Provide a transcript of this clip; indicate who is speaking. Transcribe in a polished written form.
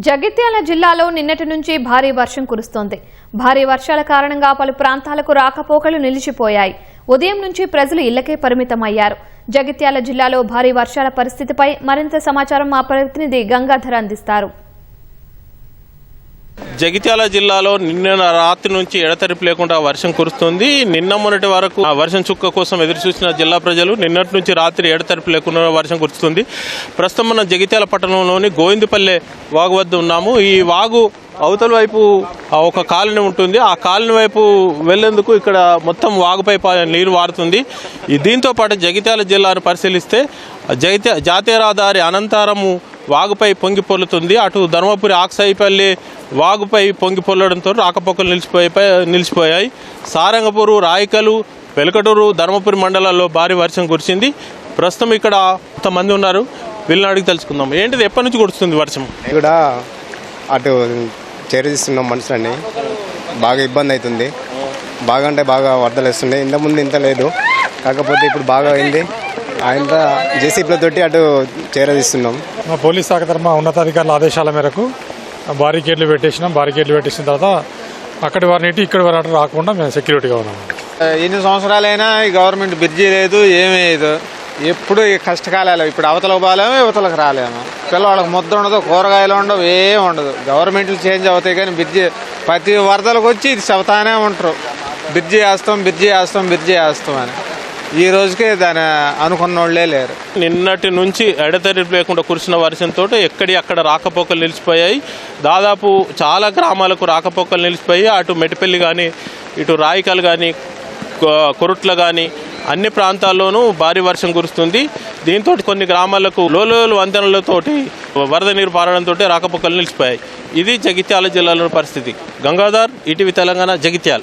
Speaker 1: జగిత్యాల జిల్లాలో నిన్నటి నుంచి భారీ వర్షం కురుస్తోంది. భారీ వర్షాల కారణంగా పలు ప్రాంతాలకు రాకపోకలు నిలిచిపోయాయి. ఉదయం నుంచి ప్రజలు ఇళ్లకే పరిమితమయ్యారు. జగిత్యాల జిల్లాలో భారీ వర్షాల పరిస్థితిపై మరింత సమాచారం మా ప్రతినిధి గంగాధర్ అందిస్తారు.
Speaker 2: జగిత్యాల జిల్లాలో నిన్న రాత్రి నుంచి ఎడతెరిపి లేకుండా వర్షం కురుస్తుంది. నిన్న మొన్నటి వరకు ఆ వర్షం చుక్క కోసం ఎదురు చూసిన జిల్లా ప్రజలు నిన్నటి నుంచి రాత్రి ఎడతెరిపి లేకుండా వర్షం కురుస్తుంది. ప్రస్తుతం మన జగిత్యాల పట్టణంలోని గోవిందపల్లె వాగు వద్ద ఉన్నాము. ఈ వాగు అవతల వైపు ఒక కాలనీ ఉంటుంది. ఆ కాలనీ వైపు వెళ్లేందుకు ఇక్కడ మొత్తం వాగుపై నీరు వారుతుంది. దీంతో పాటు జగిత్యాల జిల్లాను పరిశీలిస్తే జాతీయ రహదారి అనంతరము వాగుపై పొంగి పొర్లుతుంది. అటు ధర్మపురి ఆక్సాయిపల్లి వాగుపై పొంగి పొర్లడంతో రాకపోకలు నిలిచిపోయాయి. సారంగపూరు, రాయికలు, వెలకటూరు, ధర్మపురి మండలాల్లో భారీ వర్షం కురిసింది. ప్రస్తుతం ఇక్కడ కొంతమంది ఉన్నారు, వీళ్ళని అడిగి తెలుసుకుందాం. ఏంటిది, ఎప్పటి నుంచి కురుస్తుంది వర్షం?
Speaker 3: ఇక్కడ అటు చేరుస్తున్నాం మనుషులని, బాగా ఇబ్బంది అవుతుంది. బాగా అంటే బాగా వరదలు వస్తున్నాయి. ఇంతకుముందు ఇంత లేదు, కాకపోతే ఇప్పుడు బాగా అయింది. ఆయన జేసీబీలతోటి అటు చేరదీస్తున్నాం.
Speaker 4: మా పోలీస్ శాఖ తరఫున ఉన్నతాధికారుల ఆదేశాల మేరకు బారికేడ్లు పెట్టేసినాం. బారికేడ్లు పెట్టేసిన తర్వాత అక్కడి వారిని ఇక్కడ వారి రాకుండా మేము సెక్యూరిటీగా ఉన్నాం.
Speaker 5: ఎన్ని సంవత్సరాలైనా ఈ గవర్నమెంట్ బ్రిడ్జి లేదు, ఏమీ లేదు. ఎప్పుడు కష్టకాలాలు. ఇప్పుడు అవతలకు పోలేము, యువతలకు రాలేము. పిల్లవాళ్ళకి ముద్ద ఉండదు, కూరగాయలు ఉండవు, ఏం ఉండదు. గవర్నమెంట్లు చేంజ్ అవుతాయి కానీ బ్రిడ్జి ప్రతి వరదలకు వచ్చి ఇది చెబుతానే ఉంటారు, బ్రిడ్జి వేస్తాం అని. ఈ రోజుకే దాని అనుకున్న వాళ్ళే లేరు.
Speaker 2: నిన్నటి నుంచి ఎడతెరిపి లేకుండా కురిసిన వర్షంతో అక్కడ రాకపోకలు నిలిచిపోయాయి. దాదాపు చాలా గ్రామాలకు రాకపోకలు నిలిచిపోయి అటు మెటిపల్లి కానీ, ఇటు రాయికల్ కానీ, కొరుట్ల కానీ అన్ని ప్రాంతాల్లోనూ భారీ వర్షం కురుస్తుంది. దీంతో కొన్ని గ్రామాలకు లోలోలు వంతెనలతోటి వరద నీరు పారడంతో రాకపోకలు నిలిచిపోయాయి. ఇది జగిత్యాల జిల్లాలోని పరిస్థితి. గంగాధర్, ఈటీవీ తెలంగాణ, జగిత్యాల.